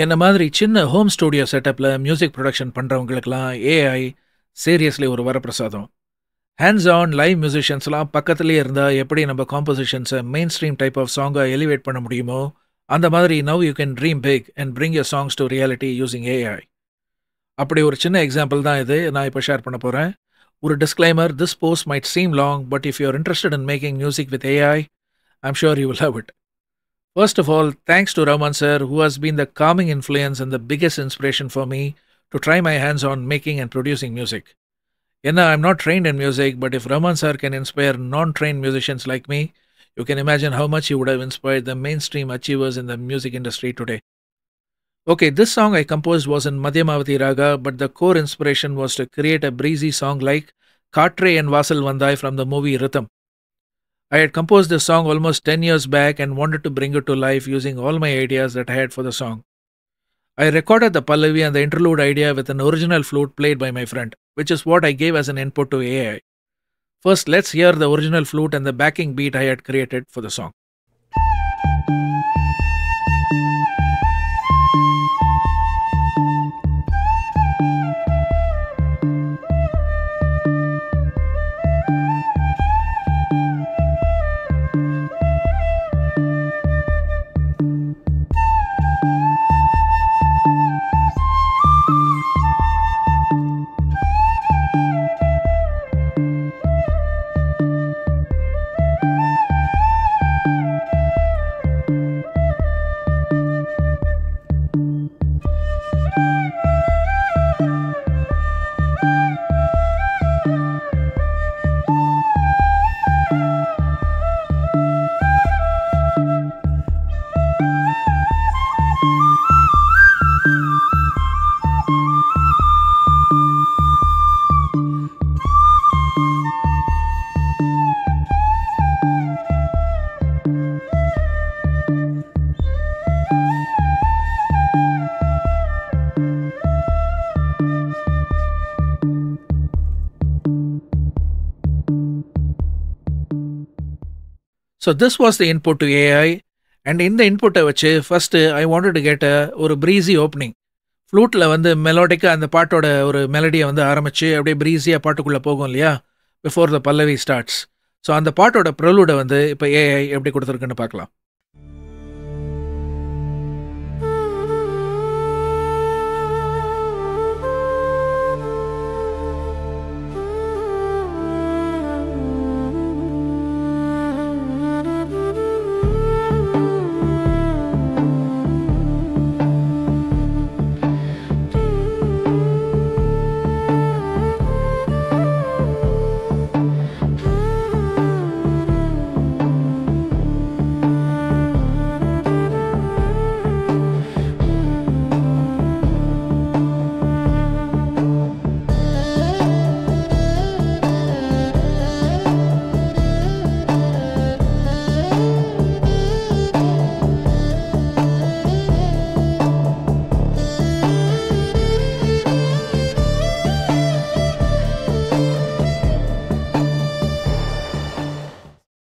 என்ன மாதிரி சின்ன ஹோம் ஸ்டூடியோ செட்டப்பில் மியூசிக் ப்ரொடக்ஷன் பண்ணுறவங்களுக்கெல்லாம் ஏஐ சீரியஸ்லி ஒரு வரப்பிரசாதம். ஹேண்ட்ஸ் ஆன் லைவ் மியூசிஷியன்ஸ்லாம் பக்கத்துலேயே இருந்தால் எப்படி நம்ம காம்போசிஷன்ஸை மெயின் ஸ்ட்ரீம் டைப் ஆஃப் சாங்கை எலிவேட் பண்ண முடியுமோ அந்த மாதிரி now you can dream big and bring your songs to reality using AI. அப்படி ஒரு சின்ன எக்ஸாம்பிள் தான் இது நான் இப்போ ஷேர் பண்ண போகிறேன். ஒரு disclaimer, this post might seem long, but if you are interested in making music with AI, I'm sure you will love it. First of all, thanks to Rahman sir, who has been the calming influence and the biggest inspiration for me to try my hands on making and producing music. I'm not trained in music, but if Rahman sir can inspire non-trained musicians like me, you can imagine how much he would have inspired the mainstream achievers in the music industry today. Okay, this song I composed was in Madhyamavati Raga, but the core inspiration was to create a breezy song like Katre and Vasal Vandai from the movie Rhythm. I had composed this song almost 10 years back and wanted to bring it to life using all my ideas that I had for the song. I recorded the Pallavi and the interlude idea with an original flute played by my friend, which is what I gave as an input to AI. First, let's hear the original flute and the backing beat I had created for the song. So this was the input to AI, and in the input வச்சு first I wanted to get ஒரு breezy opening. ஃப்ளூட்டில் மெலோடிக்காக அந்த பாட்டோட ஒரு மெலடியை ஆரம்பித்து அப்படியே ப்ரீஸியாக பாட்டுக்குள்ளே போகும் இல்லையா, before the Pallavi starts. So அந்த பாட்டோட ப்ரொலூடை இப்போ ஏஐ எப்படி கொடுத்துருக்குன்னு பார்க்கலாம்.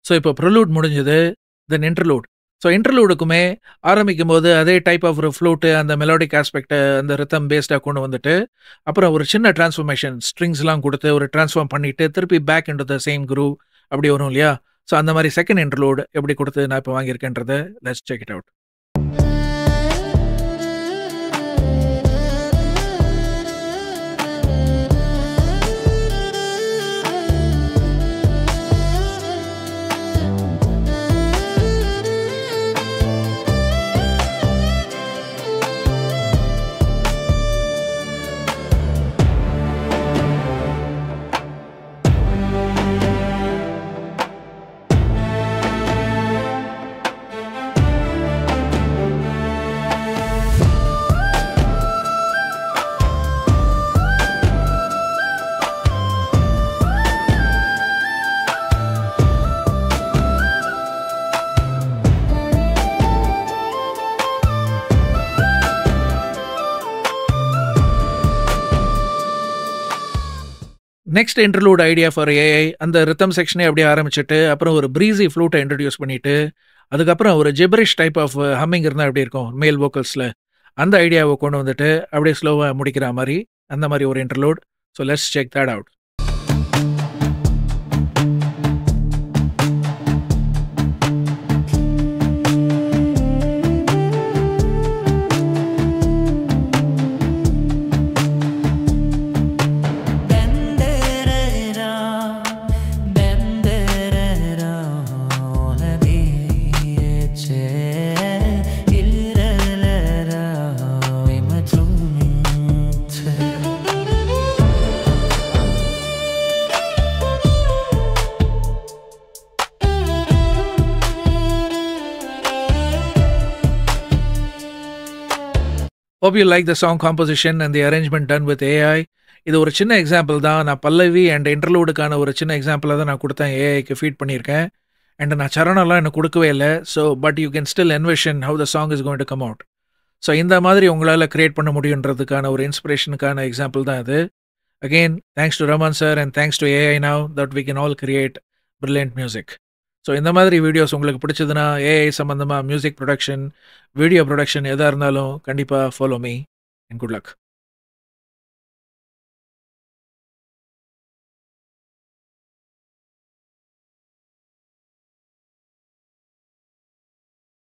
ஸோ இப்போ ப்ரொலூட் முடிஞ்சது, தென் இன்டர்லூட். ஸோ இன்டர்லூடுக்குமே ஆரம்பிக்கும் போது அதே டைப் ஆஃப் ஒரு ஃப்ளூட்டு அந்த மெலோடிக் ஆஸ்பெக்டை அந்த ரித்தம் பேஸ்டாக கொண்டு வந்துட்டு அப்புறம் ஒரு சின்ன டிரான்ஸ்ஃபர்மேஷன் ஸ்ட்ரிங்ஸ்லாம் கொடுத்து ஒரு டிரான்ஸ்ஃபார்ம் பண்ணிவிட்டு திருப்பி back into the same groove அப்படி வரும் இல்லையா. ஸோ அந்த மாதிரி செகண்ட் இன்டர்லூட் எப்படி கொடுத்து நான் இப்போ வாங்கியிருக்கேன்றதை let's check it out. Next interlude idea for AI, அந்த ரித்தம் செக்ஷனே அப்படியே ஆரம்பிச்சுட்டு அப்புறம் ஒரு ப்ரீஸி ஃப்ளூட்டை இன்ட்ரடியூஸ் பண்ணிவிட்டு அதுக்கப்புறம் ஒரு ஜிப்ரிஷ் டைப் ஆஃப் ஹம்மிங் இருந்தால் எப்படி இருக்கும் மேல் வோக்கல்ஸில், அந்த ஐடியாவை கொண்டு வந்துட்டு அப்படியே ஸ்லோவா முடிக்கிற மாரி, அந்த மாரி ஒரு interlude. So let's check that out. Hope you like the song composition and the arrangement done with AI. இது ஒரு சின்ன எக்ஸாம்பிள் தான். நான் பல்லவி அண்ட் இன்டர்லூடுக்கான ஒரு சின்ன எக்ஸாம்பிளா தான் நான் குடுத்தேன். ஏஐக்கு ஃபீட் பண்ணியிருக்கேன். அண்ட் நான் சரணம்லாம் இன்னும் குடுக்கவே இல்ல. So but you can still envision how the song is going to come out. So இந்த மாதிரி உங்களால கிரியேட் பண்ண முடியுன்றதுக்கான ஒரு இன்ஸ்பிரேஷனுக்கான எக்ஸாம்பிள் தான் இது. Again thanks to Raman sir and thanks to AI now that we can all create brilliant music. So இந்த மாதிரி videos உங்களுக்கு பிடிச்சதுன்னா ஏஐ சம்மந்தமா மியூசிக் ப்ரொடக்ஷன், வீடியோ ப்ரொடக்ஷன் எதா இருந்தாலும் கண்டிப்பா follow me and good luck.